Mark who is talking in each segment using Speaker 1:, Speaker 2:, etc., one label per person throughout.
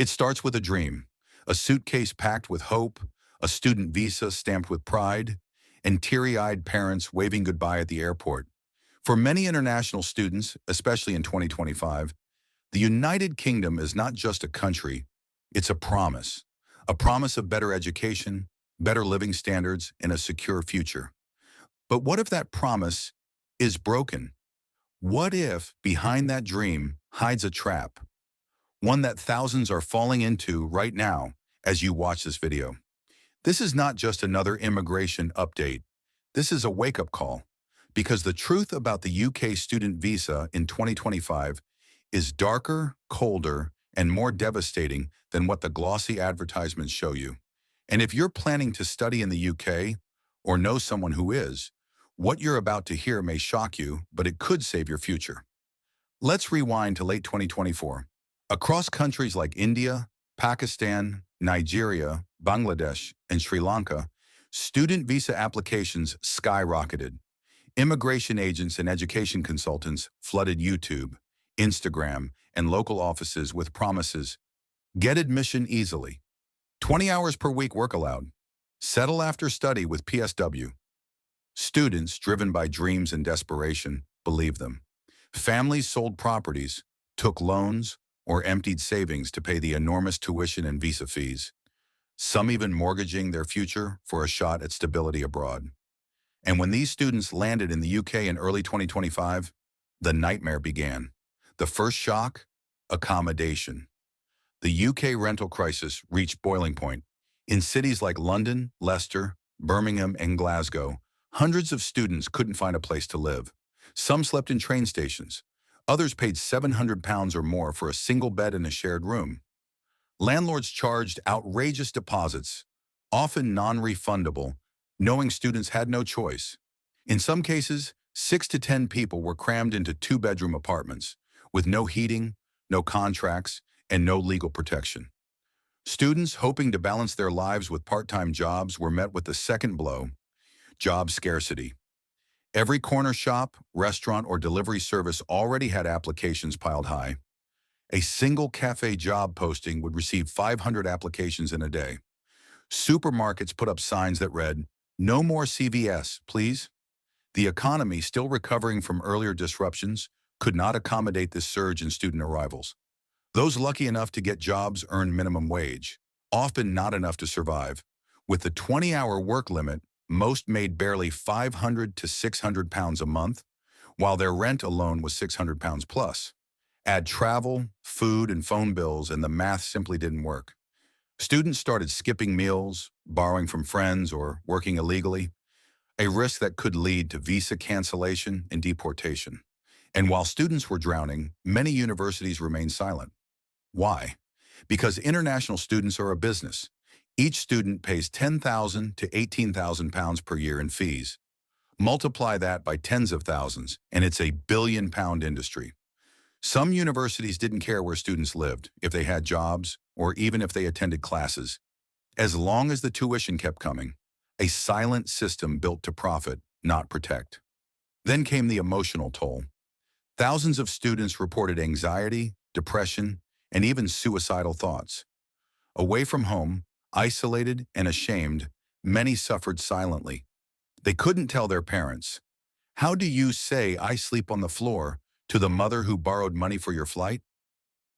Speaker 1: It starts with a dream, a suitcase packed with hope, a student visa stamped with pride, and teary-eyed parents waving goodbye at the airport. For many international students, especially in 2025, the United Kingdom is not just a country, it's a promise of better education, better living standards, and a secure future. But what if that promise is broken? What if behind that dream hides a trap, one that thousands are falling into right now as you watch this video? This is not just another immigration update. This is a wake-up call, because the truth about the UK student visa in 2025 is darker, colder, and more devastating than what the glossy advertisements show you. And if you're planning to study in the UK or know someone who is, what you're about to hear may shock you, but it could save your future. Let's rewind to late 2024. Across countries like India, Pakistan, Nigeria, Bangladesh, and Sri Lanka, student visa applications skyrocketed. Immigration agents and education consultants flooded YouTube, Instagram, and local offices with promises: get admission easily, 20 hours per week work allowed, settle after study with PSW. Students, driven by dreams and desperation, believed them. Families sold properties, took loans, or emptied savings to pay the enormous tuition and visa fees, some even mortgaging their future for a shot at stability abroad. And when these students landed in the UK in early 2025, the nightmare began. The first shock: accommodation. The UK rental crisis reached boiling point. In cities like London, Leicester, Birmingham, and Glasgow, hundreds of students couldn't find a place to live. Some slept in train stations. Others paid £700 or more for a single bed in a shared room. Landlords charged outrageous deposits, often non-refundable, knowing students had no choice. In some cases, 6 to 10 people were crammed into two-bedroom apartments, with no heating, no contracts, and no legal protection. Students hoping to balance their lives with part-time jobs were met with the second blow: job scarcity. Every corner shop, restaurant, or delivery service already had applications piled high. A single cafe job posting would receive 500 applications in a day. Supermarkets put up signs that read, "No more CVS, please." The economy, still recovering from earlier disruptions, could not accommodate this surge in student arrivals. Those lucky enough to get jobs earned minimum wage, often not enough to survive. With the 20-hour work limit, most made barely £500 to £600 a month, while their rent alone was £600 plus. Add travel, food, and phone bills, and the math simply didn't work. Students started skipping meals, borrowing from friends, or working illegally, a risk that could lead to visa cancellation and deportation. And while students were drowning, many universities remained silent. Why? Because international students are a business. Each student pays £10,000 to £18,000 per year in fees. Multiply that by tens of thousands, and it's a billion-pound industry. Some universities didn't care where students lived, if they had jobs, or even if they attended classes. As long as the tuition kept coming, a silent system built to profit, not protect. Then came the emotional toll. Thousands of students reported anxiety, depression, and even suicidal thoughts. Away from home, isolated and ashamed, many suffered silently. They couldn't tell their parents. How do you say "I sleep on the floor" to the mother who borrowed money for your flight?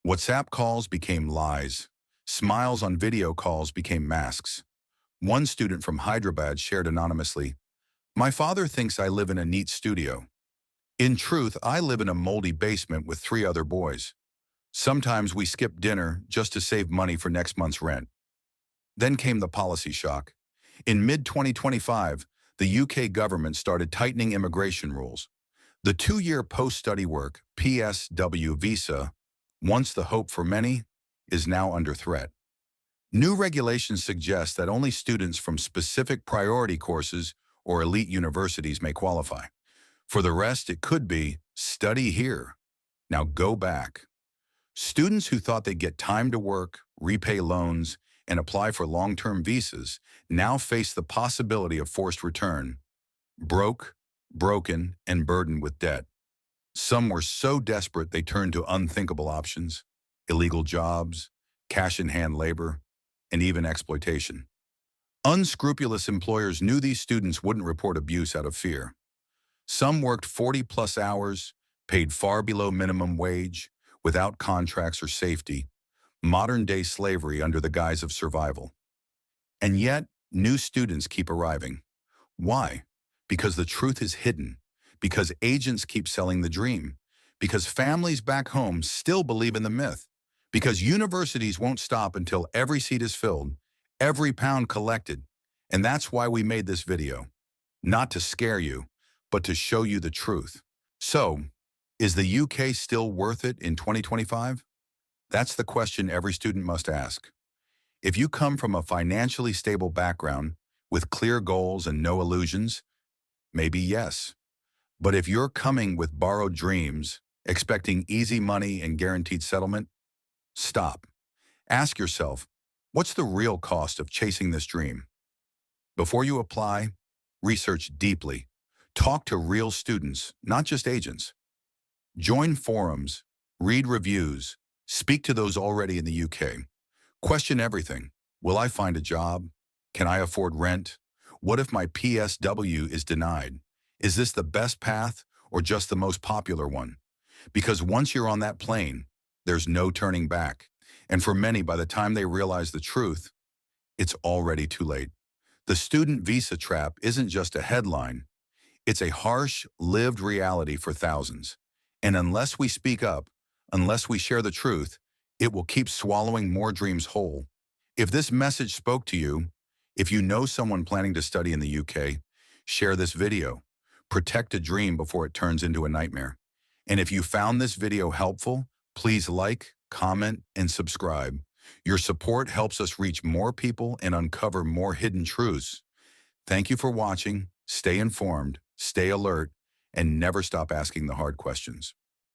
Speaker 1: WhatsApp calls became lies. Smiles on video calls became masks. One student from Hyderabad shared anonymously, "My father thinks I live in a neat studio. In truth, I live in a moldy basement with 3 other boys. Sometimes we skip dinner just to save money for next month's rent." Then came the policy shock. In mid-2025, the UK government started tightening immigration rules. The 2-year post-study work, PSW visa, once the hope for many, is now under threat. New regulations suggest that only students from specific priority courses or elite universities may qualify. For the rest, it could be "study here, now go back." Students who thought they'd get time to work, repay loans, and apply for long-term visas now face the possibility of forced return, broke, broken, and burdened with debt. Some were so desperate they turned to unthinkable options: illegal jobs, cash-in-hand labor, and even exploitation. Unscrupulous employers knew these students wouldn't report abuse out of fear. Some worked 40-plus hours, paid far below minimum wage, without contracts or safety, modern-day slavery under the guise of survival. And yet, new students keep arriving. Why? Because the truth is hidden, because agents keep selling the dream, because families back home still believe in the myth, because universities won't stop until every seat is filled, every pound collected. And that's why we made this video. Not to scare you, but to show you the truth. So, is the UK still worth it in 2025? That's the question every student must ask. If you come from a financially stable background, with clear goals and no illusions, maybe yes. But if you're coming with borrowed dreams, expecting easy money and guaranteed settlement, stop. Ask yourself, what's the real cost of chasing this dream? Before you apply, research deeply. Talk to real students, not just agents. Join forums, read reviews, speak to those already in the UK. Question everything. Will I find a job? Can I afford rent? What if my PSW is denied? Is this the best path or just the most popular one? Because once you're on that plane, there's no turning back. And for many, by the time they realize the truth, it's already too late. The student visa trap isn't just a headline. It's a harsh, lived reality for thousands. And unless we speak up, unless we share the truth, it will keep swallowing more dreams whole. If this message spoke to you, if you know someone planning to study in the UK, share this video. Protect a dream before it turns into a nightmare. And if you found this video helpful, please like, comment, and subscribe. Your support helps us reach more people and uncover more hidden truths. Thank you for watching. Stay informed, stay alert, and never stop asking the hard questions.